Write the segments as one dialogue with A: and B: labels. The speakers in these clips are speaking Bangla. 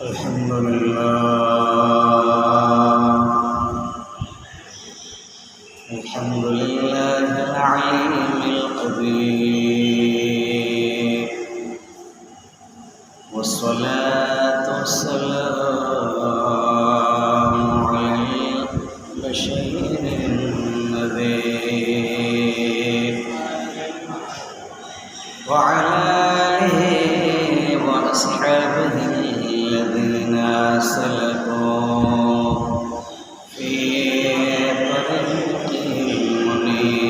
A: الحمد لله العليم القدير، والصلاة والسلام على البشير النذير وعلى آله وأصحابه الذين سلكوا في طريقه المنير.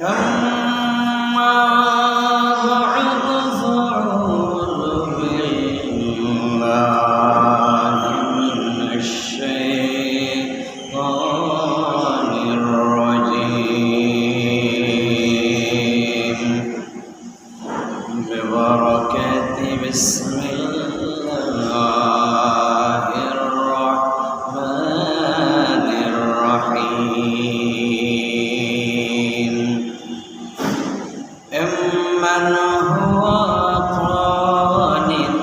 A: أما بعد فأعوذ بالله من الشيطان الرجيم ببركة بسم الله الرحمن الرحيم. أمن هو قانت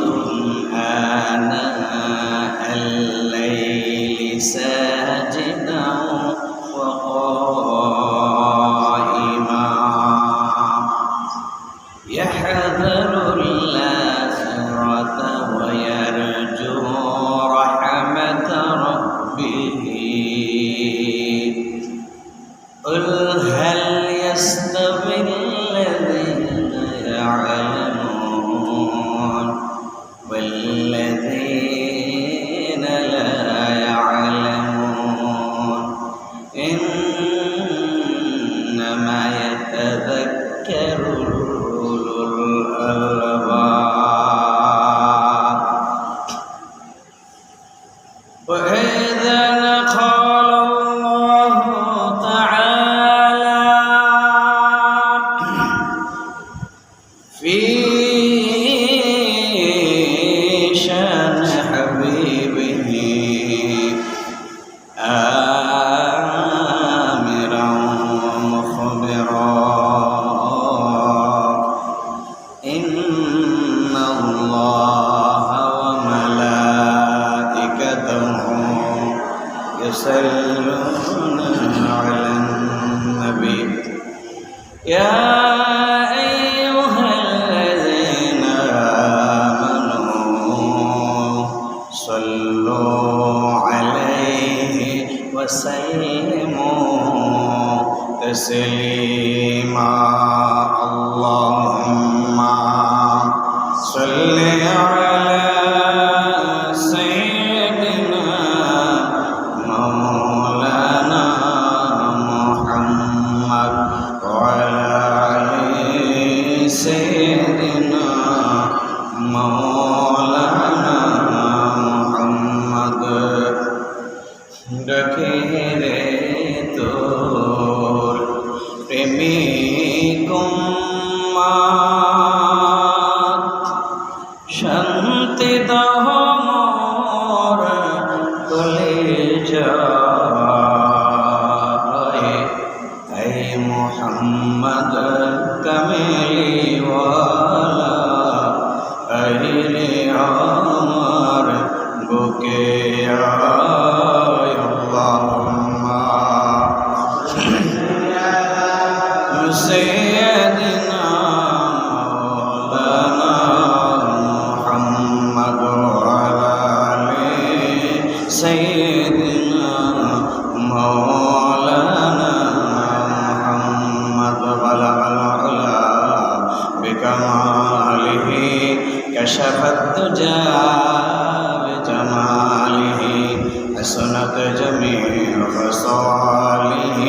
A: آناء الليل ساجدا وقائما يحذر الآخرة ويرجو رحمة ربه. قل هل يستوي الذين يعلمون والذين لا يعلمون؟ إنما يتذكر أولو الألباب. وإذا قال الله تعالى في شان حبيبه آمرا ومخبرا إن الله وملائكته يصلون على النبي يا أيها الذين آمنوا صلوا عليه وسلموا تسليما. اللهم صل على سيدنا مولانا محمد وعلى آل سيدنا مولانا محمد. ডকে রে তোর প্রেমিক উম্মত, শান্তি দাও মোর কলিজায়। হে মুহাম্মদ কামলিওয়ালা, আহিরে আমার বুকে আয়। আল্লাহুম্মা سيدنا مولانا محمد وعلى آل سيدنا مولانا محمد. بلغ العلا بكماله كشف الدجى بجماله حسنت جميع خصاله.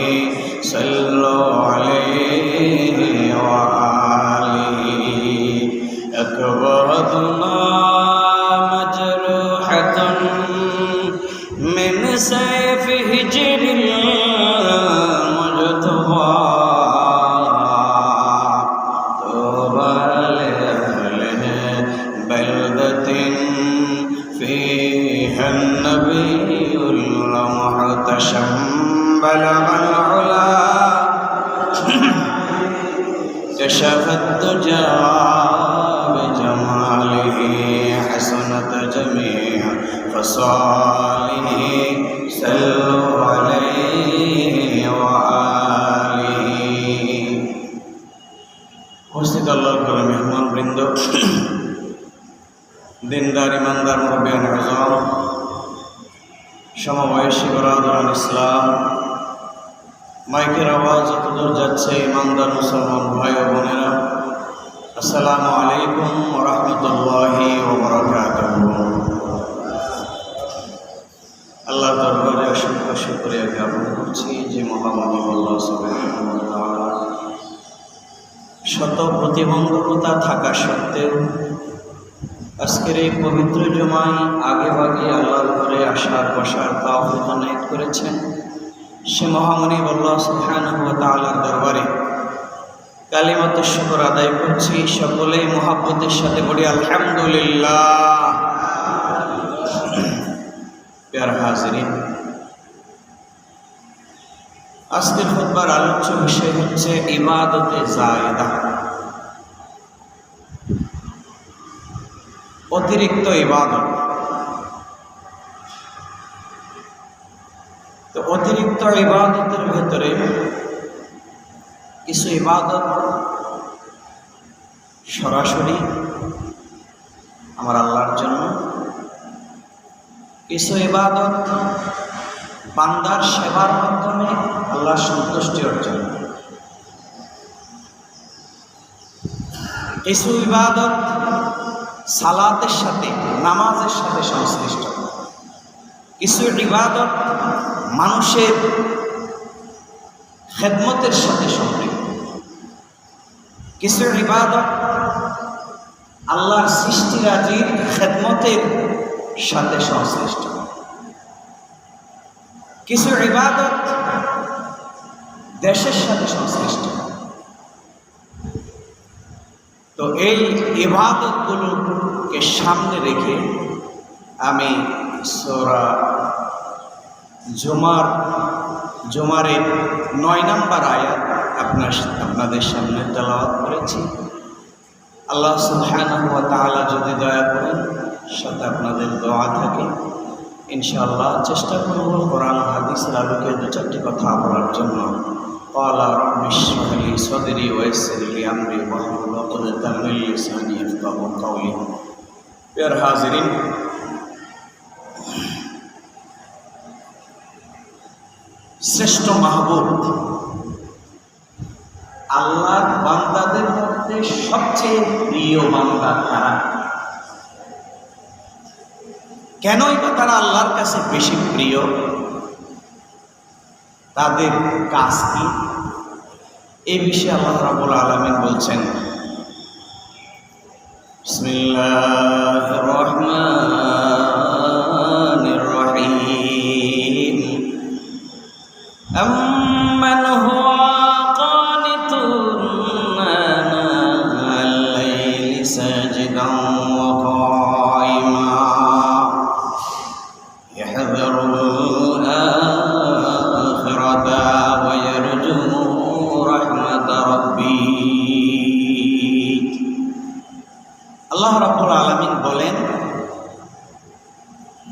A: صلوا عليه وآله. أكبرتنا مجروحة من سيف هجر المجتبى. طوبى لأهل بلدة فيها النبي المحتشم. بلغ كشف الدجى بجماله حسنت جميع خصاله صلوا عليه وآله উপস্থিত আল্লাহর ঘরে মেহমান বৃন্দ, দিনদার ইমানদার মুরব্বিয়ান আযম, সমবয়সী বরাদরান ইসলাম, মাইকের আওয়াজ যতদূর যাচ্ছে ইমানদার মুসলমান ভাই ও বোনেরা, আসসালামু আলাইকুম ওয়া রাহমাতুল্লাহি ওয়া বারাকাতুহু। আল্লাহর দরবারে অসংখ্য শুকরিয়া জ্ঞাপন করছি যে মহামানব আল্লাহ সুবহানাহু ওয়া তাআলা শত প্রতিবন্ধকতা থাকা সত্ত্বেও আজকের এই পবিত্র জুমায় আগে ভাগে আল্লাহর ঘরে আসার বসার তৌফিক এনায়েত করেছেন। সে মহামানব আল্লাহ সুবহানাহু ওয়া তাআলার দরবারে কালিমাতুশ শুকর আদায় করছি। সকলেই মুহাব্বতের সাথে বলি আলহামদুলিল্লাহ। প্যারা হাজিরিন, আজকের খুতবার আলোচ্য বিষয় হচ্ছে ইবাদতে জায়েদা, অতিরিক্ত ইবাদত। তো অতিরিক্ত ইবাদতের ভেতরে কিছু ইবাদত সরাসরি আমার আল্লাহর জন্য, কিছু ইবাদত বান্দার সেবার মাধ্যমে আল্লাহর সন্তুষ্টি অর্জন, কিছু ইবাদত সালাতের সাথে নামাজের সাথে সংশ্লিষ্ট, কিছু ইবাদত মানুষের খেদমতের সাথে সম্পৃক্ত, কিছু ইবাদত আল্লাহর সৃষ্টিরাজির খেদমতের সাথে সংশ্লিষ্ট, কিছু ইবাদত দেশের সাথে সংশ্লিষ্ট। তো এই ইবাদতগুলোকে সামনে রেখে আমি সূরা জুমারের 9 নম্বর আয়াত আপনাদের সামনে তেলাওয়াত করেছি। আল্লাহ সুবহানাহু ওয়া তাআলা যদি দয়া করেন, সাথে আপনাদের দোয়া থাকে, ইনশাআল্লাহ চেষ্টা করব কোরআন হাদিসের আলোকে 2-4টি কথা বলার জন্য। ক্বালা রাব্বি ইশরাহ লি সাদরি ওয়া ইয়াসসির লি আমরি ওয়াহলুল উকদাতাম মিন লিসানি ইয়াফকাহু কাওলি। প্রিয় হাজিরিন, শ্রেষ্ঠ মাহবুব আল্লাহর বান্দাদের মধ্যে সবচেয়ে প্রিয় বান্দা কারা? কেনই বা তারা আল্লাহর কাছে বেশি প্রিয়? তাদের কাজ কি? এই বিষয়ে আল্লাহ রাব্বুল আলামিন বলছেন, বিসমিল্লাহির রাহমানির রাহিম, আম্মান হুয়া কানিতুন আনাল লাইলি সাজিদান ওয়া কাইমা ইয়াহযারুল আখিরাতা ওয়া ইয়ারজু রাহমাতা রাব্বিক। আল্লাহ রাব্বুল আলামিন বলেন,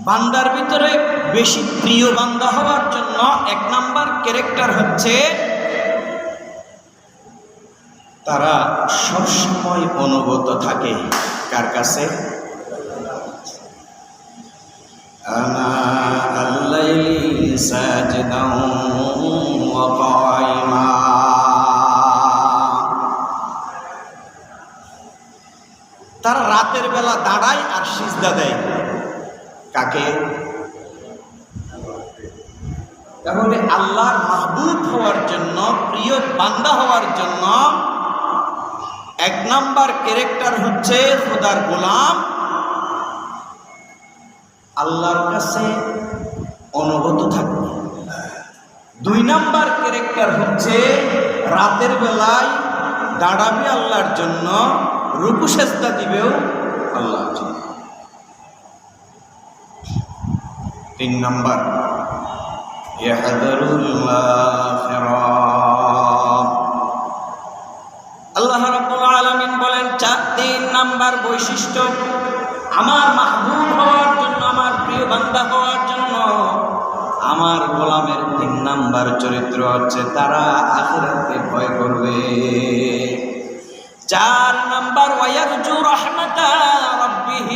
A: বান্দার ভিতরে বেশি প্রিয় বান্দা হওয়ার জন্য 1 নাম্বার ক্যারেক্টার হচ্ছে তারা সবসময় অনুগত থাকে কার কাছে? আনা আল-লাইলি সাজিদান ওয়া কাইমা। তারা রাতের বেলা দাঁড়ায় আর সিজদা দেয়। কাকে? তাহলে আল্লাহর মাহবুব হওয়ার জন্য, প্রিয় বান্দা হওয়ার জন্য 1 নাম্বার ক্যারেক্টার হচ্ছে খোদার গোলাম, আল্লাহর কাছে অনুগত থাকবে। 2 নাম্বার ক্যারেক্টার হচ্ছে রাতের বেলায় দাঁড়াবে আল্লাহর জন্য, রুকু সেজদা দিবেও আল্লাহর জন্য। 3 নাম্বার ইয়াহযারুল আখিরাহ, আল্লাহ রাব্বুল আলামিন বলেন 3 নাম্বার বৈশিষ্ট্য আমার মাহবুব হওয়ার জন্য, আমার প্রিয় বান্দা হওয়ার জন্য আমার গোলামের 3 নাম্বার চরিত্র হচ্ছে তারা আখিরাতকে ভয় করবে। 4 নাম্বার ওয়ায়ারজু রাহমাতা রাব্বিহ।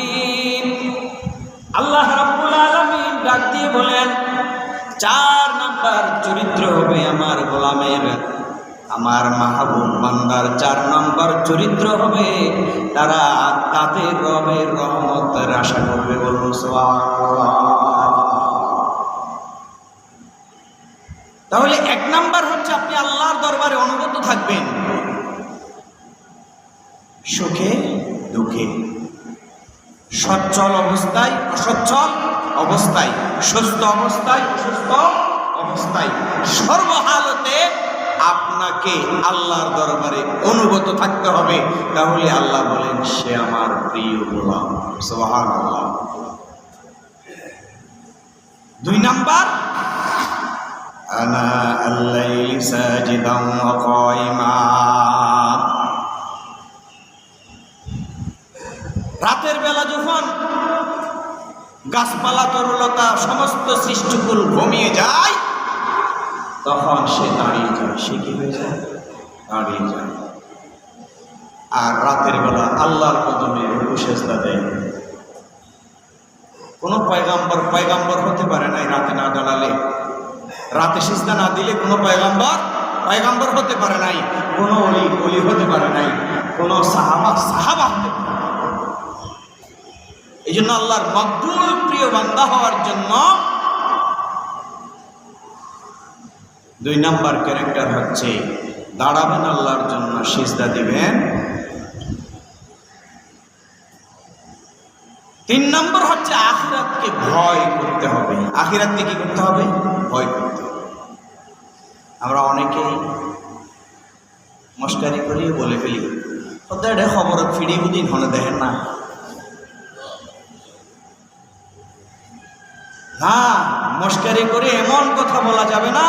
A: আল্লাহ রাব্বুল আলামিন ডাক দিয়ে বলেন 4 নাম্বার চরিত্র হবে আমার গোলামের, আমার মাহবুব বান্দার 4 নাম্বার চরিত্র হবে তারা তাদের রবের রহমতের আশা করবে। বলুন সুবহানাল্লাহ। তাহলে 1 নাম্বার হচ্ছে আপনি আল্লাহর দরবারে অনুগত থাকবেন, সুখে দুঃখে, সচ্ছল অবস্থায় অসচ্ছল অবস্থায়, সুস্থ অবস্থায় অসুস্থ অবস্থায়, সর্বহালতে আপনাকে আল্লাহর দরবারে অনুগত থাকতে হবে। তাহলে আল্লাহ বলেন সে আমার প্রিয় গোলাম। সুবহানাল্লাহ। 2 নাম্বার আনা আল-লাইলি সাজিদান ওয়া কায়িমা। রাতের বেলা যখন গাছপালা তরুলতা সমস্ত সৃষ্টিকুল ঘুমিয়ে যায় তখন সে দাঁড়িয়ে যায়। সে কি হয়ে যায়? দাঁড়িয়ে যায়। আর রাতের বেলা আল্লাহর কদমে রুকু সেজদা দেয়। কোনো পয়গাম্বর হতে পারে নাই রাতে না দাঁড়ালে, রাতে সিজদা না দিলে কোনো পয়গাম্বর হতে পারে নাই, কোনো অলি হতে পারে নাই, কোনো সাহাবা হতে পারে। এই জন্য আল্লাহর মকবুল প্রিয় বান্দা হওয়ার জন্য 2 নাম্বার ক্যারেক্টার হচ্ছে দাঁড়াবেন আল্লাহর জন্য, সিজদা দিবেন। 3 নম্বর হচ্ছে আখিরাতকে ভয় করতে হবে। আখিরাতকে কি করতে হবে? ভয় করতে হবে। আমরা অনেকেই মস্কারি করি বলে ফেলি, ওদের খবর ফিরি বুদিন হনে দেখেন না। না, মস্কারি করে এমন কথা বলা যাবে না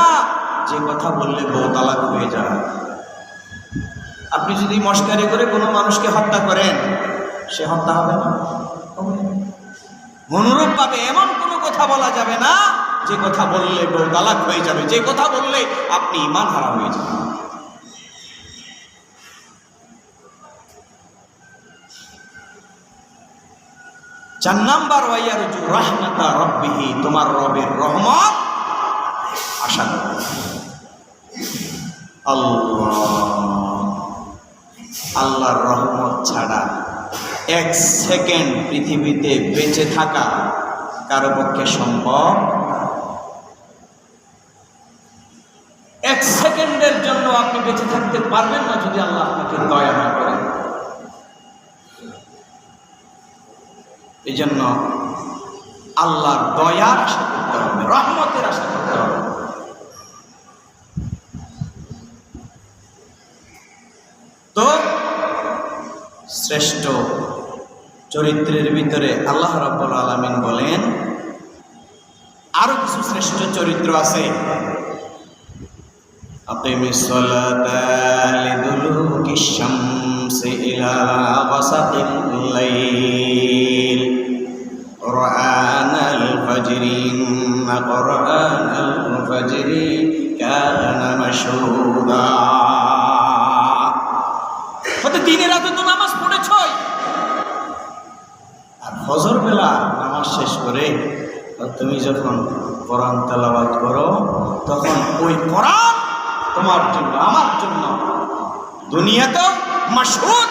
A: যে কথা বললে বউ তালাক হয়ে যায়। আপনি যদি মস্কারি করে কোনো মানুষকে হত্যা করেন, সে হত্যা হবে না? অনুরূপ ভাবে এমন কোনো কথা বলা যাবে না যে কথা বললে বউ তালাক হয়ে যাবে, যে কথা বললে আপনি ঈমান হারা হয়ে যাবেন। চার নাম্বার ওয়ায়ারজু রাহমাতা রাব্বিহ, তোমার রবের রহমত আশা করো। আল্লাহর রহমত ছাড়া 1 সেকেন্ড পৃথিবীতে বেঁচে থাকা কারো পক্ষে সম্ভব। 1 সেকেন্ডের জন্য আপনি বেঁচে থাকতে পারবেন না যদি আল্লাহ আপনাকে দয়া না করেন। এই জন্য আল্লাহর দয়ার আশা করতে হবে, রহমতের আশা করতে হবে। তো শ্রেষ্ঠ চরিত্রের ভিতরে আল্লাহ রাব্বুল আলামিন বলেন আরো কিছু শ্রেষ্ঠ চরিত্র আছে। আকিমিস সালাতা লিদুলুকিশ শামসি ইলা গাসাকিল লাইল কুরআনাল ফাজরি ইন্না কুরআনাল ফাজরি কানা মাশহুদা। দিনে রাতে তো নামাজ পড়েছই, আর ফজর বেলা নামাজ শেষ করে তুমি যখন কোরআন তেলাওয়াত করো তখন ওই কোরআন তোমার জন্য আমার জন্য দুনিয়াতেও মাশহুদ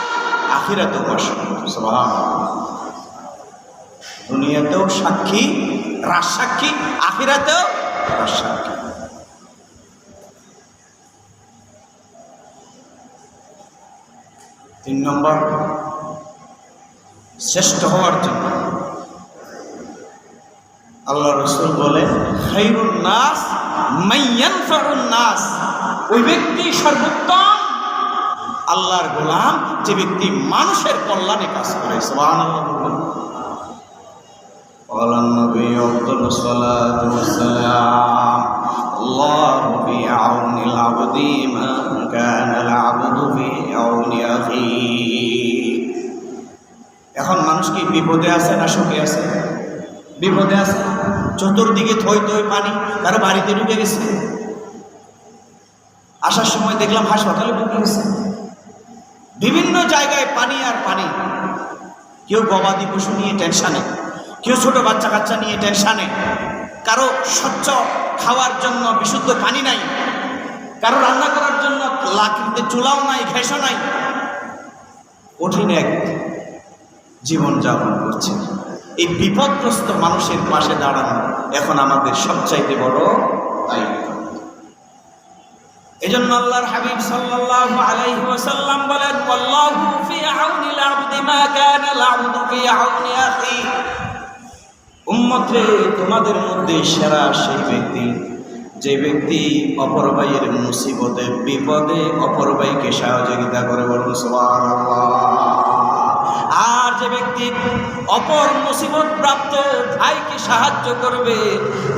A: আখিরাতেও মাশহুদ। সুবহানাল্লাহ। দুনিয়াতেও সাক্ষী, রাজসাক্ষী, আখিরাতেও রাজসাক্ষী। তিন নম্বর শ্রেষ্ঠ হওয়ার জন্য আল্লাহ রাসূল বলেন খায়রুন নাস মান ইয়ানফাউন নাস, ওই ব্যক্তি সর্বোত্তম আল্লাহর গোলাম যে ব্যক্তি মানুষের কল্যাণে কাজ করে। সুবহানাল্লাহ। قال النبي أفضل الصلاة والسلام الله في عون العبد ما كان العبد في عون এখন মানুষ কি বিপদে আছে না সুখে আছে? বিপদে আছে। চতুর্দিকে থই থই পানি, কারো বাড়িতে ঢুকে গেছে। আসার সময় দেখলাম হাসপাতালে ঢুকে গেছে। বিভিন্ন জায়গায় পানি আর পানি। কেউ গবাদি পশু নিয়ে টেনশানে, কেউ ছোট বাচ্চা কাচ্চা নিয়ে টেনশানে, কারো স্বচ্ছ খাওয়ার জন্য বিশুদ্ধ পানি নাই, কারো রান্না করার জন্য লাকড়িতে চুলাও নাই, গ্যাসও নাই। কঠিন এক জীবন যাপন করছে। এই বিপদগ্রস্ত মানুষের পাশে দাঁড়ানো এখন আমাদের সবচাইতে বড় দায়িত্ব। এজন্য আল্লাহর হাবিব সাল্লাল্লাহু আলাইহি ওয়াসাল্লাম বলেন, আল্লাহু ফি আউনিল আবদি মা কানা আল আবদু ফি আউনি আখি। উম্মত রে, তোমাদের মধ্যে সেরা সেই ব্যক্তি যে ব্যক্তি অপর ভাইয়ের মুসিবতে বিপদে অপর ভাইকে সহযোগিতা করে, বলুন সুবহানাল্লাহ। আর যে ব্যক্তি অপর মুসিবত প্রাপ্ত ভাইকে সাহায্য করবে,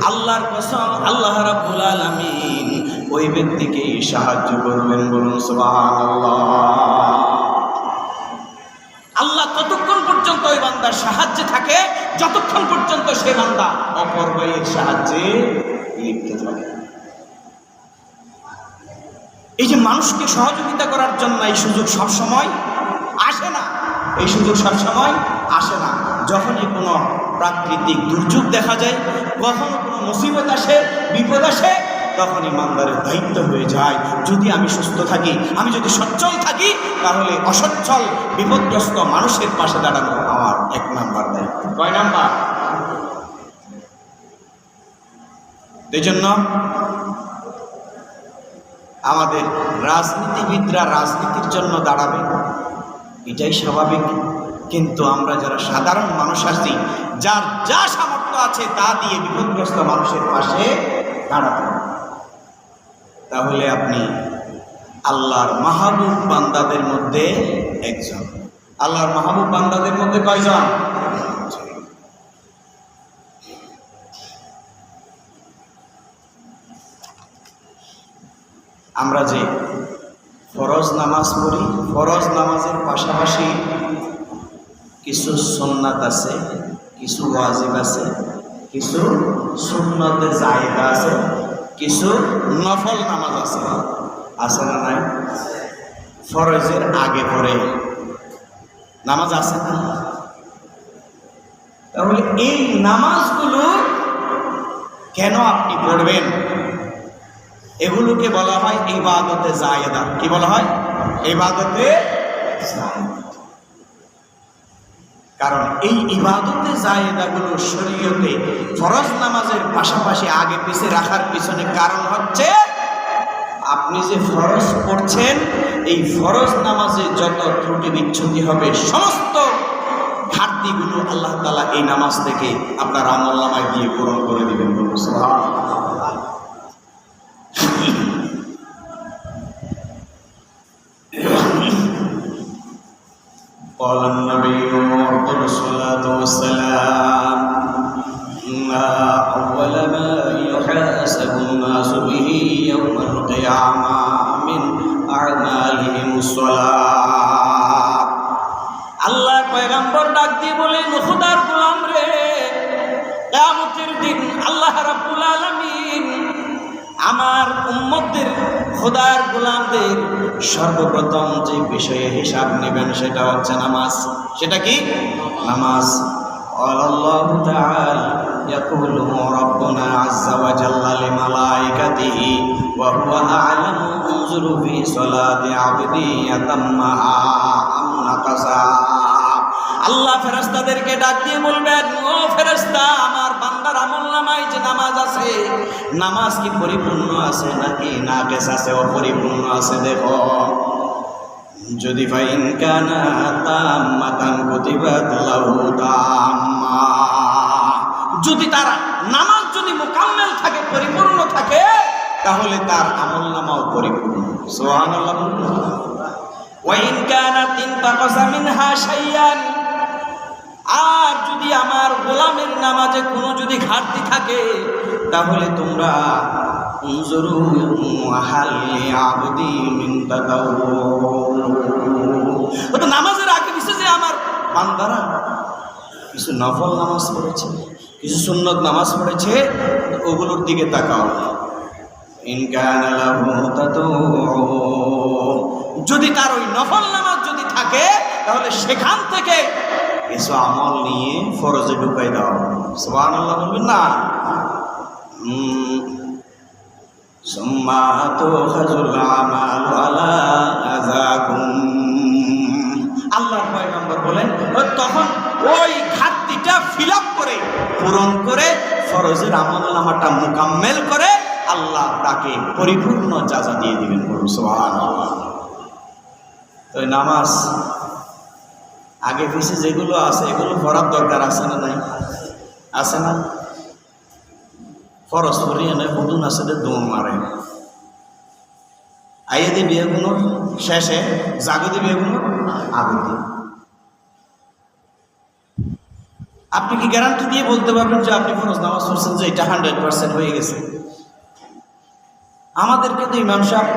A: আল্লাহর কসম আল্লাহ রাব্বুল আলামিন ওই ব্যক্তিকে সাহায্য করবেন, বলুন সুবহানাল্লাহ। আল্লাহ ততক্ষণ পর্যন্ত ওই বান্দার সাহায্যে থাকে যতক্ষণ পর্যন্ত সে বান্দা অপর ভাইয়ের সাহায্যে লিপ্ত থাকে। এই যে মানুষকে সহযোগিতা করার জন্য এই সুযোগ সবসময় আসে না, এই সুযোগ সবসময় আসে না। যখনই কোনো প্রাকৃতিক দুর্যোগ দেখা যায়, কখনো কোনো মুসিবত আসে, বিপদ আসে, তখন ইমানদারের দায়িত্ব হয়ে যায়, যদি আমি সুস্থ থাকি, আমি যদি সচ্ছল থাকি, তাহলে অসচ্ছল বিপদগ্রস্ত মানুষের পাশে দাঁড়ানো আমার 1 নাম্বার দায়িত্ব। কয় নাম্বার? এই জন্য আমাদের রাজনীতিবিদরা রাজনীতির জন্য দাঁড়াবে, এটাই স্বাভাবিক। কিন্তু আমরা যারা সাধারণ মানুষ আছি, যার যা সামর্থ্য আছে তা দিয়ে বিপদগ্রস্ত মানুষের পাশে দাঁড়াতে, তাহলে আপনি আল্লাহর মাহবুব বান্দাদের মধ্যে একজন। আল্লাহর মাহবুব বান্দাদের মধ্যে কয়জন? আমরা যে ফরজ নামাজ পড়ি, ফরজ নামাজের পাশাপাশি কিছু সুন্নাত আছে, কিছু ওয়াজিব আছে, কিছু সুন্নতে জায়েদা আছে, কিছু নফল নামাজ আছে। আছে না নাই? ফরজের আগে পরে নামাজ আছে না? তাহলে এই নামাজগুলো কেন আপনি পড়বেন? এগুলোকে বলা হয় ইবাদতে জায়েদা। কি বলা হয়? ইবাদতে জায়েদা। কারণ এই ইবাদতে জায়েদাগুলো শরীয়তে ফরজ নামাজের পাশাপাশি আগে পিছে রাখার পিছনে কারণ হচ্ছে, আপনি যে ফরজ পড়ছেন, এই ফরজ নামাজে যত ত্রুটি বিচ্ছুতি হবে, সমস্ত ঘাটতিগুলো আল্লাহ তাআলা এই নামাজ থেকে আপনার আমলনামায় দিয়ে পূরণ করে দিবেন। সুবহানাল্লাহ। قال النبي أفضل الصلاة والسلام ما أول ما يحاسب الناس به يوم القيامة من أعمالهم الصلاة। আল্লাহ পয়গম্বর ডাক দিয়ে বলেন, খোদার গোলাম রে, কিয়ামতের দিন আল্লাহ রাব্বুল আলামিন আমার উম্মতদের, খোদার গোলামদের সর্বপ্রথম যে বিষয়ে হিসাব নেবেন সেটা হচ্ছে নামাজ। সেটা কি? নামাজ। আল্লাহু তাআলা ইয়াকুলু রাব্বুনা আযজা ওয়া জাল্লা লিমালাইকাতিহি ওয়া হুয়া আ'লামু উযরু ফি সালাতি আবদি ইয়াতাম্মাহা আম নাকাসা। আল্লাহ ফেরেশতাদেরকে ডাক দিয়ে বলবেন, ও ফেরেশতা, আমার বান্দার আমলনামায় যে নামাজ আছে, নামাজ কি পরিপূর্ণ আছে নাকি নাকিস আছে, অপরিপূর্ণ আছে দেখো। যদি ফাইন কানা তাম্মাতান কুতিবাত লাহু তাম্মা, যদি তার নামাজ যদি মুকাম্মেল থাকে, পরিপূর্ণ থাকে, তাহলে তার আমলনামাও পরিপূর্ণ। সুবহানাল্লাহ। ওয়া ইন কানাত ইনতাকাসা মিনহা শাইয়ান, আর যদি আমার গোলামের নামাজে কোনো যদি ঘাটতি থাকে, তাহলে তোমরা উনজুরু হালি আবদি মিন তাদাউ, নামাজের আগে পিছে যে আমার বান্দারা কিছু নফল নামাজ পড়েছে, কিছু সুন্নত নামাজ পড়েছে, ওগুলোর দিকে তাকাও। যদি তার ওই নফল নামাজ যদি থাকে তাহলে সেখান থেকে কিছু আমল নিয়ে ফরজে ঢুকাই দাও। সুবহানাল্লাহ বলবেন না? আল্লাহর পয়গম্বর বলেন তখন ওই ঘাটতিটা ফিল আপ করে, পূরণ করে, ফরজের আমলনামাটা মুকাম্মেল করে আল্লাহ তাকে পরিপূর্ণ জাযা দিয়ে দিবেন। বলুন সুবহানাল্লাহ। তো নামাজ আগে পিছে যেগুলো আছে এগুলো পড়ার দরকার আছে না নাই? আছে না? ফরজ পড়িয়ে নয় বদুন আছে দৌড় মারে আইয়ে দিবি এগুলো শেষে, জাগো দিবি এগুলো আগে দিবি। আপনি কি গ্যারান্টি দিয়ে বলতে পারবেন যে আপনি ফরজ নামাজ পড়ছেন যে এটা 100% হয়ে গেছে? আমাদেরকে তো ইমাম সাহেব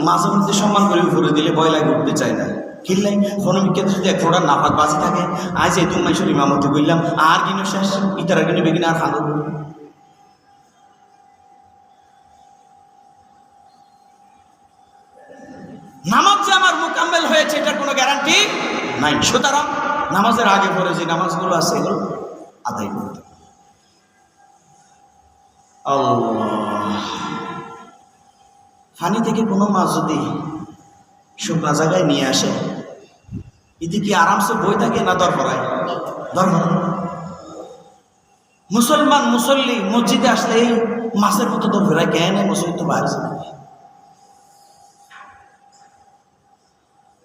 A: মাঝে মধ্যে সম্মান করে উপরে দিলে বয়লায় উঠতে চায় না। কিনলাই ফোনমিকে যদি এক ফোটার নাপাক বাঁচি থাকে, আজ এই তুমি মাইশোর ইমামতি করলাম আর কিনো শেষ ইতারা কিনে বেগিনে আর খাঁদো। নামাজ যে আমার মুকাম্মেল হয়েছে এটার কোনো গ্যারান্টি নাই। সুতরাং নামাজের আগে পরে যে নামাজগুলো আছে এগুলো আদায় করতে। আল্লাহ, ফানি থেকে কোনো মাছ যদি শুকনা জায়গায় নিয়ে আসে, এতে কি আরামসে বই থাকে না দরকার? দরকার। মুসলমান মুসল্লি মসজিদে আসলে এই মাছের মতো তো ফেরায় কেন মসজিদ তো বাইরে যাবে।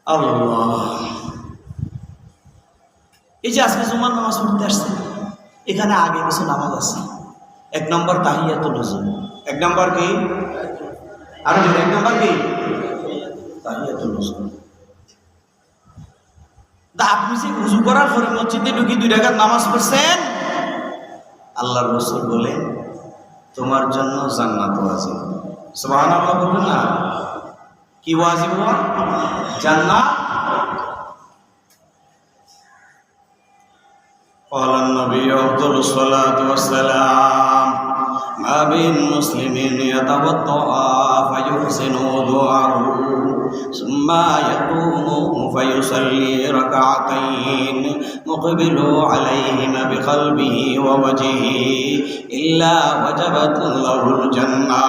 A: আল্লাহ, এই যে আজকে জুমার নামাজ পড়তে আসছে, এখানে আগে কিছু নামাজ আছে। 1 নম্বর তাহিয়াতুল ওযু। 1 নম্বর কি? আর 1 নম্বর কি? তাহিয়াতুল ওযু। আপনি যে ওযু করার পরে মসজিদে ঢুকি 2 রাকাত নামাজ পড়ছেন, আল্লাহর রাসূল বলেন তোমার জন্য জান্নাত ওয়াজিব। সুবহানাল্লাহ বলবেন না? কি ওয়াজিব? জান্নাত। قال النبي أفضل الصلاة والسلام ما بين مسلم يتوضأ فيحسن وضوءه ثم يقوم فيصلي ركعتين مقبل عليهما بقلبه ووجهه إلا وجبت له الجنة।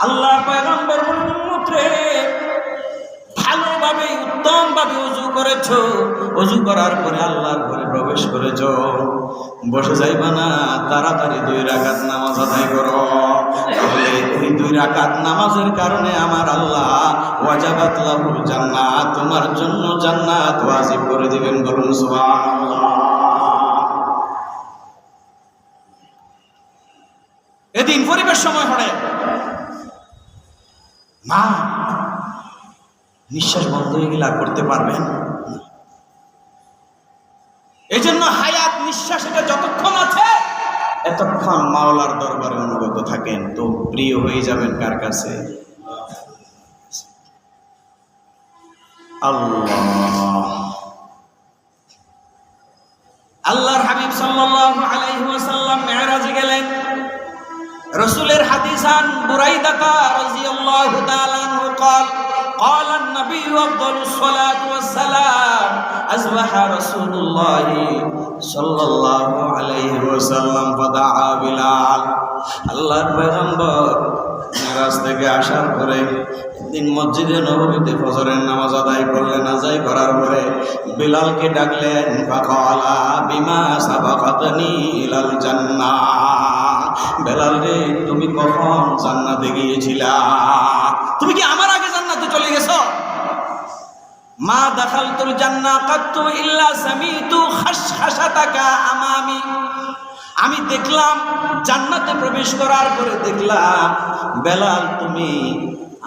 A: الله पैगंबर উম্মতরে ভালোভাবে উত্তমভাবে ওযু করেছো, ওযু করার পরে আল্লাহর ঘরে প্রবেশ করেছো, বসে যাইবা না, তাড়াতাড়ি 2 রাকাত নামাজ আদায় করো। তাহলে ওই 2 রাকাত নামাজের কারণে আমার আল্লাহ ওয়াজাবাত লাহুল জান্নাত, তোমার জন্য জান্নাত ওয়াজিব করে দিবেন। বলুন সুবহানাল্লাহ। এদিন পরিবেশ সময় হলে মা নিঃশ্বাস বন্ধ হয়ে গেলে আর করতে পারবেন। এই জন্য হায়াত নিঃশ্বাস এটা যতক্ষণ আছে এতক্ষণ মাওলার দরবারে অনুগত থাকেন, তো প্রিয় হয়ে যাবেন কার কাছে? আল্লাহ। আল্লাহর হাবিব সাল্লাল্লাহু আলাইহি ওয়াসাল্লাম মেরাজে গেলেন। রাসূলের হাদিসান বুরাইদা রাদিয়াল্লাহু তাআলা আনহু قال قال النبي أفضل الصلاة والسلام أصبح رسول الله صلى الله عليه وسلم فدعا بلال। আল্লাহর পয়গম্বর মেরাজ থেকে আসার পরে একদিন মসজিদে নববীতে ফজরের নামাজ আদায় করলেন। আদায় করার পরে বিলালকে ডাকলেন। ফাকালা বিমা সাবাকাতনি ইলাল জান্নাহ। বেলাল রে, তুমি কখন জান্নাতে গিয়েছিলা? তুমি কি আমার আগে জান্নাতে চলে গেছো? মা দাখালতুল জান্নাহ কাত্তু ইল্লা সামিতু খাশখাশাতাকা আমামি। আমি দেখলাম জান্নাতে প্রবেশ করার পরে দেখলাম বেলাল তুমি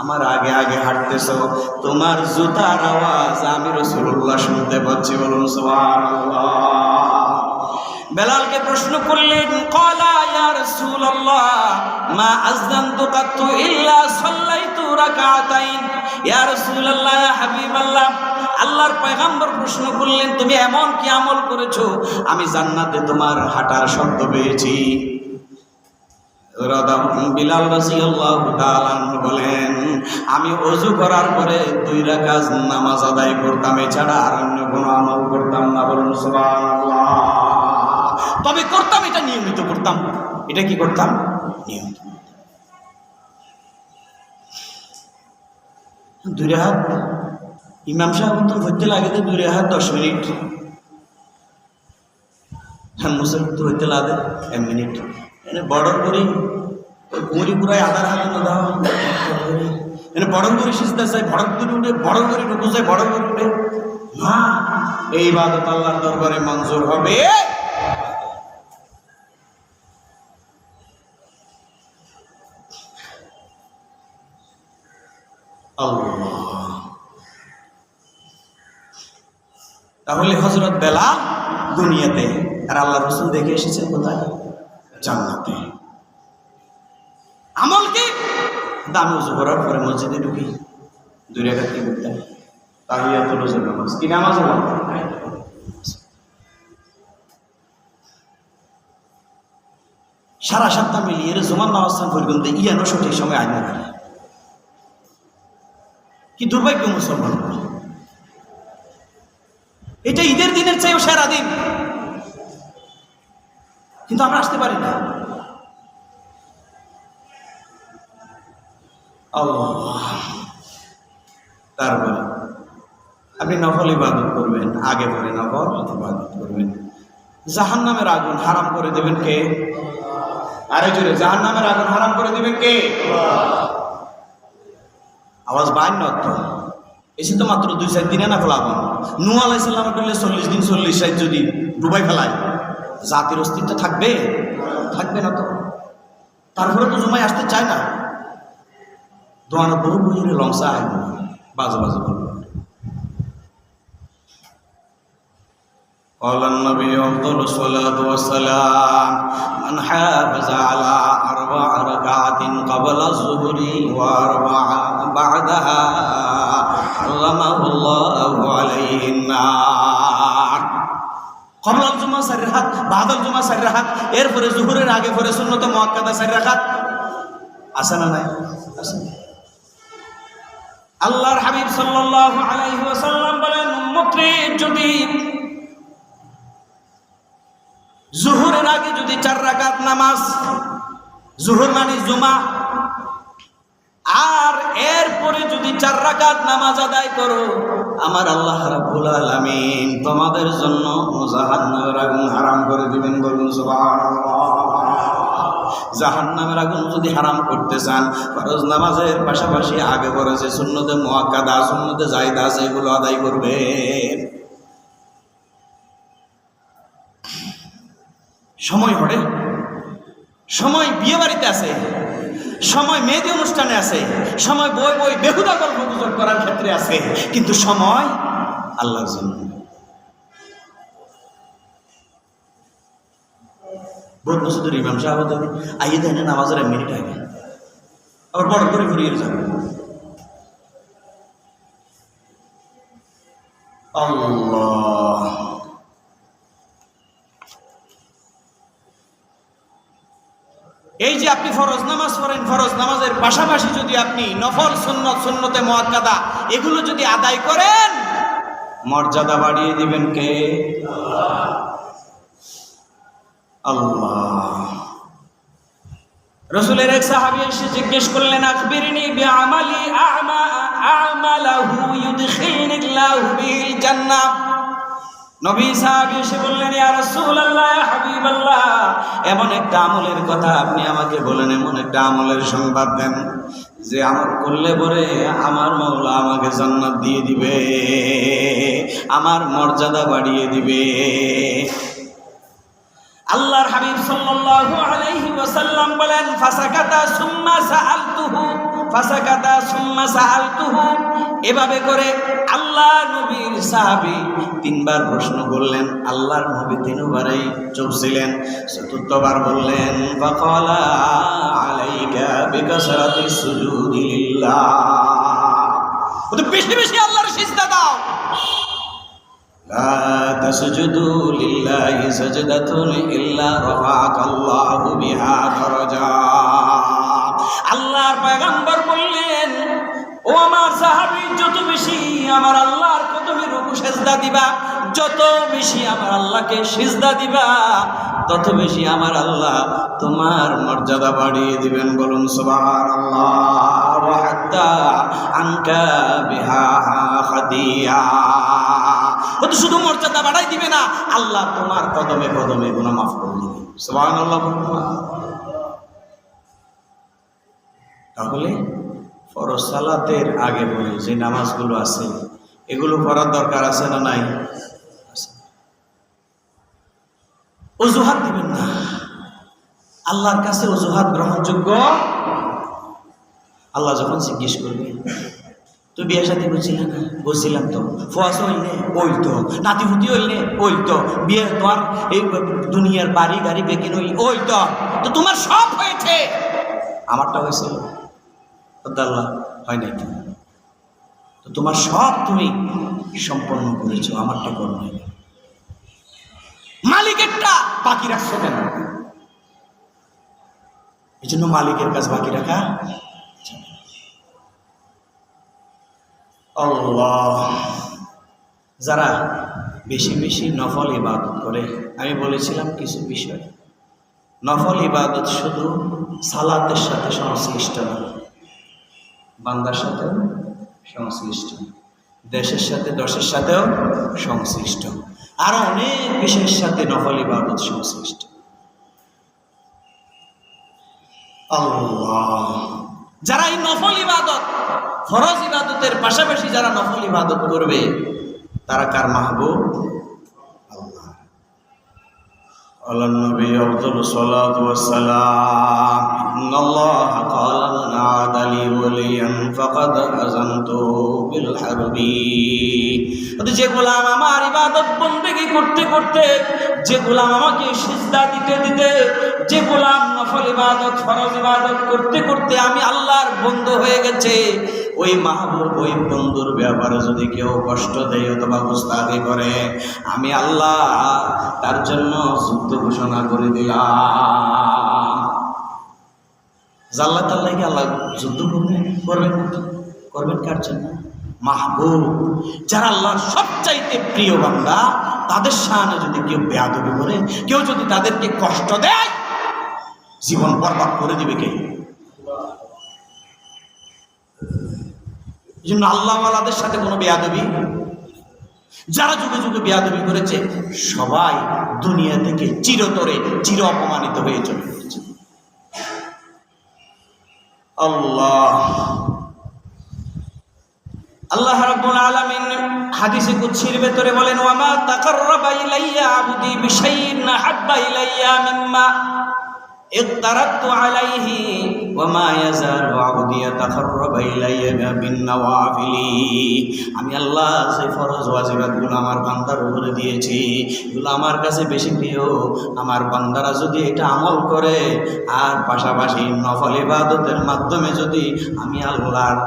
A: আমার আগে আগে হাঁটতেছো, তোমার জুতার আওয়াজ আমি রাসূলুল্লাহ শুনতে পাচ্ছি। বলুন সুবহানাল্লাহ। বেলালকে প্রশ্ন করলেন, ক্বালা ইয়া রাসূলুল্লাহ মা আযযানতু কাত্তু ইল্লা সাল্লাইতু রাকাতাইন। ইয়া রাসূলুল্লাহ, ইয়া হাবিবাল্লাহ, আল্লাহর পয়গম্বর প্রশ্ন করলেন, তুমি এমন কি আমল করেছো আমি জান্নাতে তোমার হাঁটার শব্দ পেয়েছি? বিলাল রাদিয়াল্লাহু তাআলা আনহু বলেন, আমি ওযু করার পরে 2 রাকাত নামাজ আদায় করতাম, এছাড়া আর অন্য কোনো আমল করতাম না। বলুন সুবহানাল্লাহ। তবে করতাম, এটা নিয়মিত করতাম। এটা কি করতাম? নিয়মিত। 2 রাকাত ইমাম সাহেব তো হইতে লাগে 2 রাকাত 10 মিনিট, হ্যাঁ মুসলিম তো হইতে লাগে 1 মিনিট। এনে বর্ডার করি ঘুরি পুরাই আধার হাতে না দাও, এনে বড় করে সিজদা চাই, বড় করে উঠে, বড় করে রুকু চাই, বড় করে উঠে। না, এই ইবাদত আল্লাহর দরবারে মঞ্জুর হবে। আল্লাহ। তাহলে হযরত বেলাল দুনিয়াতে, আর আল্লাহ রাসূল দেখে এসেছেন কোথায়? জান্নাতে। আমল কি? আমি ওযু করার পরে মসজিদে ঢুকি, 2 রাকাত কি করতাম? তাহিয়াতুল ওযু নামাজ। কি নামাজ হলো? সারা সপ্তাহ মিলিয়ে জুমার নামাজ পর্যন্ত ইয়ানো সঠিক সময় আয় না করে। কি দুর্ভাগ্য মুসলমান! এটা ঈদের দিনের চেয়েও সেরা দিন, কিন্তু আমরা আসতে পারি না। আল্লাহ। তারপরে আপনি নফল ইবাদত করবেন, আগে পরে নফল ইবাদত করবেন। জাহান্নামের আগুন হারাম করে দেবেন কে? আরে জোরে, জাহান্নামের আগুন হারাম করে দেবেন কে? আওয়াজ বাইন না তো, এসে তো মাত্র 2-4 দিনে না ফেলাবেন। নূহ আলাইহিস সালামের বললে 40 দিন 40 রাত যদি ডুবাই ফেলায়, জাতির অস্তিত্ব থাকবে? থাকবে না তো। তারপরে তো জমায় আসতে চায় না, দোয়ানো বহু বুঝিয়ে লংসা হয় না, বাজে বাজে বলবে। قال النبي أفضل الصلاة والسلام من حافظ على 4 ركعات قبل الظهر و4 بعدها حرمه الله عليه النار। قبل الجمعة 4 রাকাত, بعد الجمعة 4 রাকাত, এরপরে জোহরের আগে পরে সুন্নত মুআক্কাদা 4 রাকাত। আছে না নাই? আছে। আল্লাহর হাবিব সাল্লাল্লাহু আলাইহি ওয়াসাল্লাম বলেন, উম্মতরে যদি জোহরের আগে যদি 4 রাকাত নামাজ, জোহর মানে জুমা, আর এরপরে যদি 4 রাকাত নামাজ আদায় করো, আমার আল্লাহ রাব্বুল আলামিন তোমাদের জন্য জাহান্নামের আগুন হারাম করে দিবেন। বলুন সুবহানাল্লাহ। জাহান্নামের আগুন যদি হারাম করতে চান, ফরজ নামাজের পাশাপাশি আগে পরে যে সুন্নতে মুআক্কাদা, সুন্নতে জায়েদা আছে, এগুলো আদায় করবেন। সময় হলে, সময় বিয়ে বাড়িতে আছে, সময় মেহেদি অনুষ্ঠানে আছে, সময় বই বই বেহুদা গল্প গুজব করার ক্ষেত্রে আছে, কিন্তু সময় আল্লাহর জন্য। বহুত বছর ইমাম সাহেব আইয়ে দেন নামাজের 1 মিনিট আগে, আবার বড় করে ঘুরিয়ে যাবে। আল্লাহ। এই যে আপনি ফরজ নামাজ পড়েন, ফরজ নামাজের পাশাপাশি যদি আপনি নফল সুন্নত, সুন্নতে মুআক্কাদা এগুলো যদি আদায় করেন, মর্যাদা বাড়িয়ে দিবেন কে? আল্লাহ। রাসূলের এক সাহাবী এসে জিজ্ঞেস করলেন, আখবিরনি বিআমালি আ'মালাহু ইউদখিলনিল্লাহু বিল জান্নাহ। নবী সাহাবী এসে বললেন, ইয়া রাসূলুল্লাহ, ইয়া হাবিবাল্লাহ, এমন একটা আমলের কথা আপনি আমাকে বলেন, এমন একটা আমলের সংবাদ দেন যে আমল করলে পরে আমার মাওলা আমাকে জান্নাত দিয়ে দিবে, আমার মর্যাদা বাড়িয়ে দিবে। আল্লাহর হাবিব সাল্লাল্লাহু আলাইহি ওয়াসাল্লাম বলেন, ফাসাকাতা সুম্মা সাআলতুহু, ফাসাকাতা সুম্মা সাআলতুহু। এভাবে করে আল্লাহ নবীর সাহাবী 3 বার প্রশ্ন করলেন, আল্লাহর নবী 3 বারেই চুপ ছিলেন। 4বার বললেন, ফাকালা আলাইকা বিকাসরাতিস সুজুদি লিল্লাহ, বেশি বেশি আল্লাহর সিজদা দাও। লা তাসজুদু লিল্লাহি সাজদাতুন ইল্লা রাফা'াকাল্লাহু বিহা দারাজা। আল্লাহর পয়গম্বর বললেন, ও আমার সাহাবী, যত বেশি আমার আল্লাহর কদমে রুকু সিজদা দিবা, যত বেশি আমার আল্লাহকে সিজদা দিবা, তত বেশি আমার আল্লাহ তোমার মর্যাদা বাড়িয়ে দিবেন। বলুন সুবহানাল্লাহ। ওয়া হাত্তা আনকা বিহা খাদিয়া। ও তো শুধু মর্যাদা বাড়াই দিবে না, আল্লাহ তোমার কদমে কদমে গুনাহ মাফ করে দিবে। সুবহানাল্লাহ। তাহলে ফরজ সালাতের আগে বলি যে নামাজগুলো আছে এগুলো পড়ার দরকার আছে না নাই? অজুহাত দিবেন না, আল্লাহর কাছে অজুহাত গ্রহণযোগ্য। আল্লাহ যখন জিজ্ঞেস করবে, তুই বিয়ে সাথে বলছিলেন না? বলছিলাম তো। ফোয়াস হইলে ওই তো, নাতিপুতি হইলে ওই তো, বিয়ে তোমার এই দুনিয়ার বাড়ি গাড়ি বেকিন হইলে ওই তো, তো তোমার সব হয়েছে, আমারটা হয়েছিল আল্লাহ হয় নাই তো, তো তোমার সব তুমি সম্পন্ন করেছো, আমারটা করো নাই। মালিকেরটা বাকি রাখছো কেন? এই জন্য মালিকের কাজ বাকি রাখা। আল্লাহ, যারা বেশি বেশি নফল ইবাদত করে, আমি বলেছিলাম কিছু বিষয়, নফল ইবাদত শুধু সালাতের সাথে সংশ্লিষ্ট না, বান্দার সাথেও সংশ্লিষ্ট, দেশের সাথে দশের সাথেও সংশ্লিষ্ট, আরো অনেক বিষয়ের সাথে নফল ইবাদত সংশ্লিষ্ট। আল্লাহ, যারা এই নফল ইবাদত, ফরজ ইবাদতের পাশাপাশি যারা নফল ইবাদত করবে, তারা কার মাহবুব? আল্লাহ। আল্লাহর নবী আফদালুস সালাতু ওয়াস সালাম, ইন্নাল্লাহা ক্বালা মান আদা লি ওয়ালিয়ান ফাকাদ আযানতুহু বিল হারবি। যে গোলাম আমার ইবাদত বন্দেগী করতে করতে, যে গোলাম আমাকে সিজদা দিতে দিতে, যে গোলাম নফল ইবাদত ফরজ ইবাদত করতে করতে আমি আল্লাহর বন্ধু হয়ে গেছে, ওই মাহবুব ওই বন্ধুর ব্যাপারে যদি কেউ কষ্ট দেয় অথবা গুস্তাখি করে, আমি আল্লাহ তার জন্য যুদ্ধ ঘোষণা করে দিলাম। আল্লাহ তাআলা কি আল্লাহ যুদ্ধ করবেন করবেন কার জন্য? মাহবুব, যারা আল্লাহর সবচাইতে প্রিয় বান্দা, তাদের সামনে যদি কেউ বেয়াদবি করে, কেউ যদি তাদেরকে কষ্ট দেয়, জীবন বরবাদ করে দিবে কে? এই জন্য আল্লাহওয়ালাদের সাথে কোনো বেয়াদবি, যারা যুগে যুগে বেয়াদবি করেছে, সবাই দুনিয়া থেকে চিরতরে চির অপমানিত হয়ে চলে গেছে। আল্লাহ আল্লাহ রাব্বুল আলামিন হাদিসে কুদসির ভিতরে বলেন, ওয়া মা তাকাররাবা ইলাইয়া আবদি বিশাইইন আহাব্বা ইলাইয়া মিম্মা ইফতারাতু আলাইহি ওয়া মা ইয়াজালু আবদি ইয়াতাকাররাবা ইলাইয়া বিন নওয়াফিলি। আমি আল্লাহ যে ফরজ ওয়াজিবাতগুলো আমার বান্দার উপরে দিয়েছি, এগুলো আমার কাছে বেশি প্রিয়। আমার বান্দারা যদি এটা আমল করে আর পাশাপাশি নফল ইবাদতের মাধ্যমে যদি আমি আল্লাহর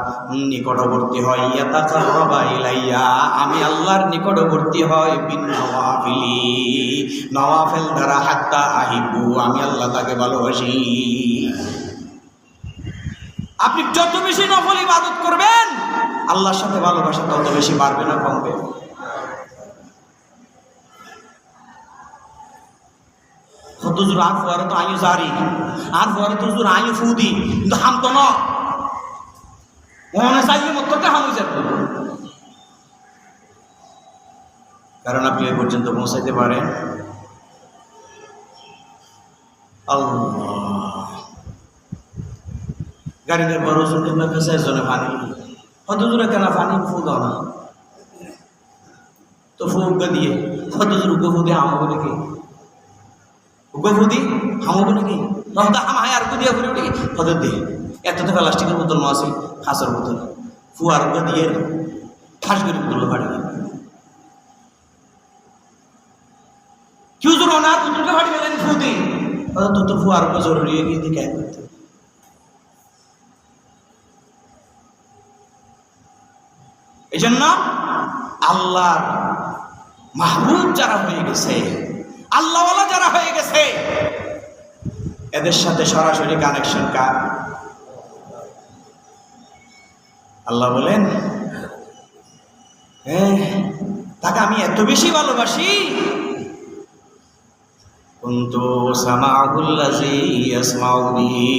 A: নিকটবর্তী হয়, ইয়াতাকাররাবা ইলাইয়া, আমি আল্লাহর নিকটবর্তী হয় বিন নওয়াফিলি, নওয়াফিল দ্বারা, হাত্তা আহিবু, আমি আল্লাহ তাকে ভালোবাসি। আপনি যত বেশি নফল ইবাদত করবেন, আল্লাহর সাথে ভালোবাসা তত বেশি বাড়বে না কমবে? হুজুর আর ফুয়ারে তো আইও জারি, আর ফুয়ারে তো হুজুর আইও ফুদি, কিন্তু হাম তো না, মনে চাইলে মতটা হাম হয়ে যাবে। কারণ আপনি এই পর্যন্ত পৌঁছাইতে পারেন। আল্লাহ, গাড়িতে বড় জনের কাছে একজনে পানি, কত দূরে কেনা পানি ফু দাও না, তো ফুগা দিয়ে কত দূর উগ্র দিয়ে হামাবো নাকি? উগ্র দিয়ে হামাবো নাকি? তখন তো হামায় আর দিয়ে ঘুরে উঠে কত দিয়ে এত তো প্লাস্টিকের বোতল মাসি, খাঁচার বোতল, ফু আর দিয়ে ফাঁস করে বোতল ফাটে কেউ জোর ওনার বোতলকে ফাটি গেলেন ফু দিয়ে, তো ফু আর জরুরি গিয়ে দিকে করতে। এই জন্য আল্লাহর মাহবুব যারা হয়ে গেছে, আল্লাহওয়ালা যারা হয়ে গেছে, এদের সাথে সরাসরি কানেকশন কার? আল্লাহ বলেন, তাকে আমি এত বেশি ভালোবাসি, কুনতু সামাউল্লাযী ইয়াসমাউ বিহি,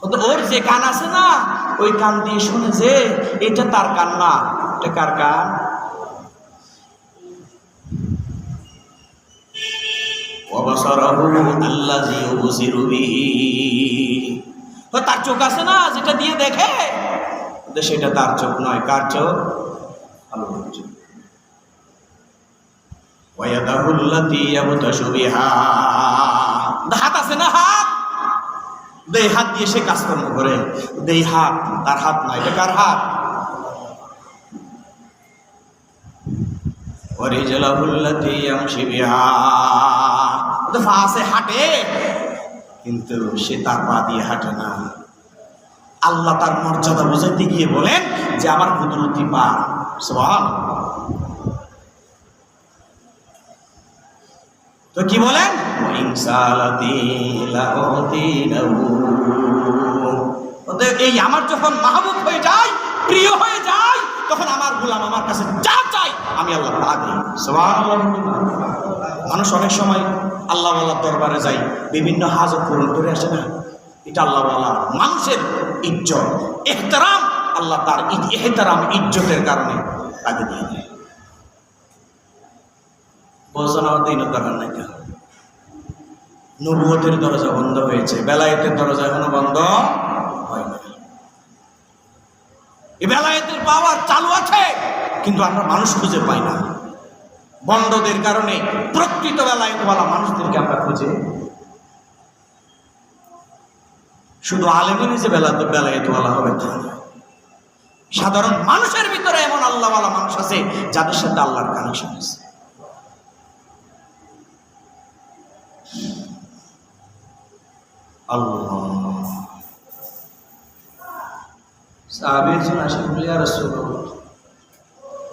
A: ওর যে কান আছে না, ওই কান দিয়ে শুনে যে এটা তার কান না, এটা কার কান? ওয়া বাসারাহু আল্লাযী ইউবসিরু বিহি, তার চোখ আছে না যেটা দিয়ে দেখে, সেটা তার চোখ নয়, কার চোখ? আল্লাহর চোখ। ওয়া ইয়াদাহু আল্লাতী ইয়াবতাশু বিহা, হাত আছে না, হাত, এই হাত দিয়ে সে কাজকর্ম করে, এই হাত তার হাত নয়, এটা কার হাত? ওয়া রিজলাহু আল্লাতী ইয়ামশি বিহা, পা আছে হাঁটে, কিন্তু সে তার পা দিয়ে হাঁটে না। আল্লাহ তার মর্যাদা বোঝাইতে গিয়ে বলেন যে আমার কুদরতি পা। সুবহানাল্লাহ। তো কি বলেন? এই আমার যখন মাহবুব হয়ে যায়, প্রিয় হয়ে যায়, তখন আমার গোলাম আমার কাছে যা চাই আমি আল্লাহ তা দিই। সুবহানাল্লাহ। মানুষ অনেক সময় আল্লাহওয়ালার দরবারে যাই, বিভিন্ন হাজত পূরণ করে আসে না, এটা আল্লাহওয়ালা মানুষের ইজ্জত, ইহতারাম, আল্লাহ তার ইহতারাম ইজ্জতের কারণে তাকে দিয়ে দেয়। বোঝানোর দিন দরকার নাই। নবুয়তের দরজা বন্ধ হয়েছে, বেলায়েতের দরজা এখনো বন্ধ হয় না। এই বেলায়েতের পাওয়ার চালু আছে, কিন্তু আমরা মানুষ খুঁজে পাই না। বন্ধদের কারণে প্রকৃত বেলায়েতওয়ালা মানুষদেরকে আমরা খুঁজে, শুধু আলেমেরই যে বেলায়েতওয়ালা হবে তা না, সাধারণ মানুষের ভিতরে এমন আল্লাহওয়ালা মানুষ আছে যাদের সাথে আল্লাহর কানেকশন আছে। আল্লাহ সাহাবীর জন্য আসে বলে, ইয়া রাসূলুল্লাহ,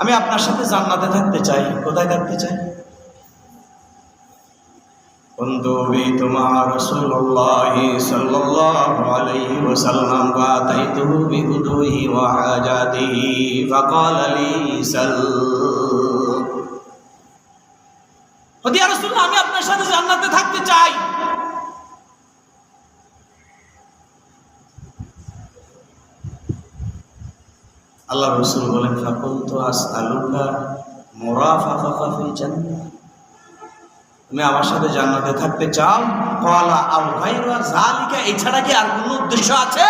A: আমি আপনার সাথে জান্নাতে থাকতে চাই। কোথায় থাকতে চাই? কুনতু বিতু মা রাসূলুল্লাহ সাল্লাল্লাহু আলাইহি ওয়াসাল্লাম ওয়া আতাইতুহু বিউদুহি ওয়া হাজাতিহি ফাকালা লি সাল। ইয়া রাসূলুল্লাহ, আমি আপনার সাথে জান্নাতে থাকতে চাই। আল্লাহ রাসূল বলেন, ফাকুলতু আসআলুকা মুরাফাকাকা ফিল জান্নাহ, তুমি আমার সাথে জান্নাতে থাকতে চাও? ক্বালা আও গায়রা যালিকা, এছাড়া কি আর কোনো উদ্দেশ্য আছে?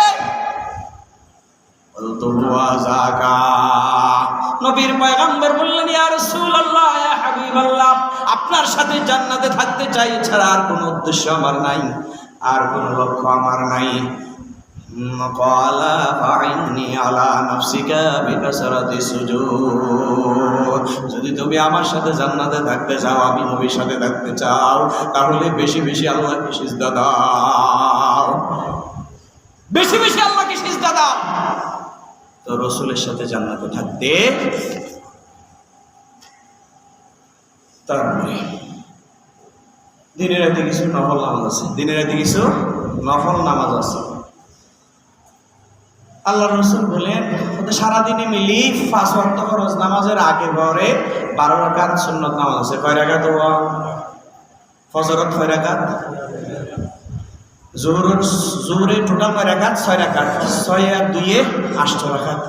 A: বলতু ওয়া যাকা, নবীর পয়গম্বর বললেন, ইয়া রাসূলুল্লাহ, ইয়া হাবিবাল্লাহ, আপনার সাথে জান্নাতে থাকতে চাই, এছাড়া আর কোনো উদ্দেশ্য আমার নাই, আর কোনো লক্ষ্য আমার নাই। ক্বালা ফাইন্নী আলা নাফসিকা বিকাসরাতি সুজুদ, যদি তুমি আমার সাথে জান্নাতে থাকতে চাও, আমি নবীর সাথে থাকতে চাও, তাহলে বেশি বেশি আল্লাহকে সিজদা দাও, বেশি বেশি আল্লাহকে সিজদা দাও। তো রাসূলের সাথে জান্নাতে থাকতে, তারপরে দিনের রাতে কিছু নফল নামাজ আছে, দিনের রাতে কিছু নফল নামাজ আছে। আল্লাহ রাসূল বলেন, সারাদিনে মিলি 5 ওয়াক্ত ফরজ নামাজের আগে পরে 12 রাকাত সুন্নত নামাজ আছে। কয় রাকাত? ফজরত 6 রাকাত, জোহরে টোটাল কয় রাকাত? 6 রাকাত, 6 আর 2 এ 8 রাকাত।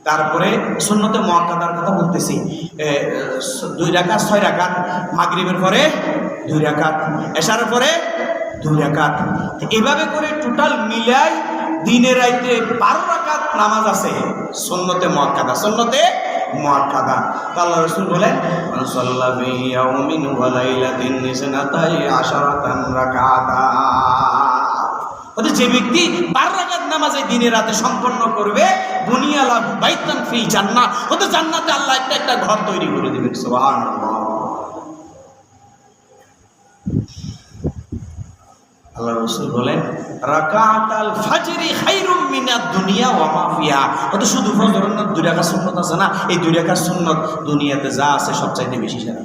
A: তারপরে সুন্নতে মুআক্কাদার কথা বলতেছি, 2 রাকাত 6 রাকাত, মাগরিবের পরে 2 রাকাত, এশারের পরে 2 রাকাত। এভাবে করে টোটাল মিলাই দিনে রাইতে 12 রাকাত নামাজ আছে সুন্নতে মুআক্কাদা, সুন্নতে মুআক্কাদা। আল্লাহ রাসূল বলেন, মান সাল্লা ফি ইয়াউমিন ওয়া লাইলাতিন ইসনাতাই আশারাতান রাকাতা, যে ব্যক্তি 12 রাকাত নামাজ দিনে রাতে সম্পন্ন করবে, বুনিয়া লাহু বাইতান ফিল জান্নাহ, ওতে জান্নাতে আল্লাহ একটা একটা ঘর তৈরি করে দিবেন। সুবহানাল্লাহ। আল্লাহ রাসূল বলেন রাকাতাল ফাজরি খায়রুম মিনাদ দুনিয়া ওয়া মা ফিহা। কত শুধু ফজরের না 2 রাকাত সুন্নাত আছে না, এই 2 রাকাত সুন্নাত দুনিয়াতে যা আছে সবচাইতে বেশি সেরা।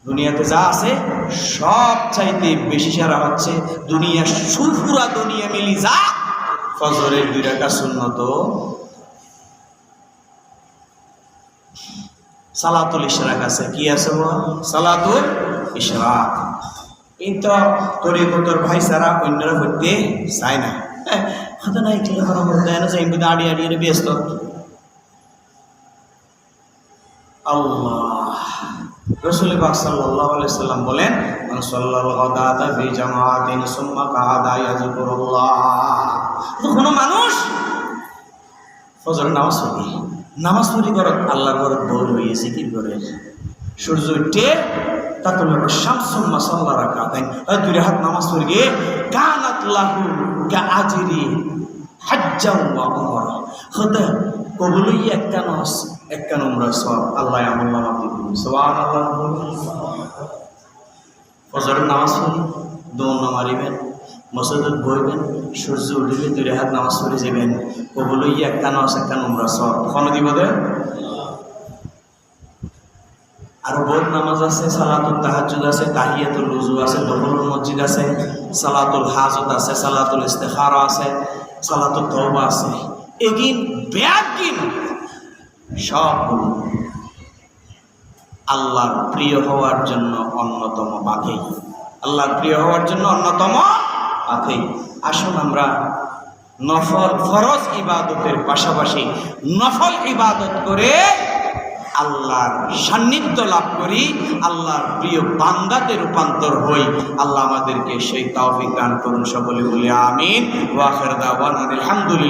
A: দুনিয়াতে যা আছে সবচাইতে বেশি সেরা হচ্ছে দুনিয়া, সুরপুরা দুনিয়া মিলি যা ফজরের 2 রাকাত সুন্নাত। সালাতুল ইশরাক আছে, কি আছে বল? সালাতুল ইশরাক। কিন্তু তরিকতর ভাই সারা অন্যরা হইতে চায় না। হয়তো না এগুলো করা বলতে হয় না যে এমনি আড়িয়ে আড়িয়ে ব্যস্ত। আল্লাহ রাসূল পাক সাল্লাল্লাহু আলাইহি সাল্লাম বলেন মান সাল্লাল গাদাতা ফি জামাআতিন সুম্মা কাদা ইয়াযকুরুল্লাহ। কোনো মানুষ ফজর নামাজ পড়ি করে আল্লাহর ঘরে দৌড় হয়ে জিকির করে, সূর্য উঠে তাতুল শামসুম মাসাল্লা রাকাতাইন 2 রাকাত নামাজ পড়ি গিয়ে কানাত লাহু কাআজরি হাজ্জাও ওয়া উমরা। খোদা কবুলই একখান উমরা সওয়াব আল্লাহ আমল নামা দিবেন। সুবহানাল্লাহ। ফজরের নামাজ পড়ি, দৌড় মারিবেন, মসজিদে বইবেন, সূর্য উঠলে 2 রাকাত নামাজ পড়ে যাবেন, কবুলই একখান উমরা সওয়াব কোনো দিব দেন। আর বহুত নামাজ আছে, সালাতুল তাহাজ্জুদ আছে, তাহিয়াতুল উযু আছে, দুখুলুল মসজিদ আছে, সালাতুল হাজত আছে, সালাতুল ইস্তিখারা আছে, সালাতুল তওবা আছে। এগিন ব্যাগিন সবগুলো আল্লাহর প্রিয় হওয়ার জন্য অন্যতম বাধা। আল্লাহর প্রিয় হওয়ার জন্য অন্যতম বাধা। আসুন আমরা নফল ফরজ ইবাদতের পাশাপাশি নফল ইবাদত করে আল্লাহর সান্নিধ্য লাভ করি, আল্লাহর প্রিয় বান্দাতে রূপান্তর হই। আল্লাহ আমাদেরকে সেই তৌফিক দান করুন। সকলে বলি আমিন। ওয়া আখির দাওয়ানা আলহামদুলিল্লাহ।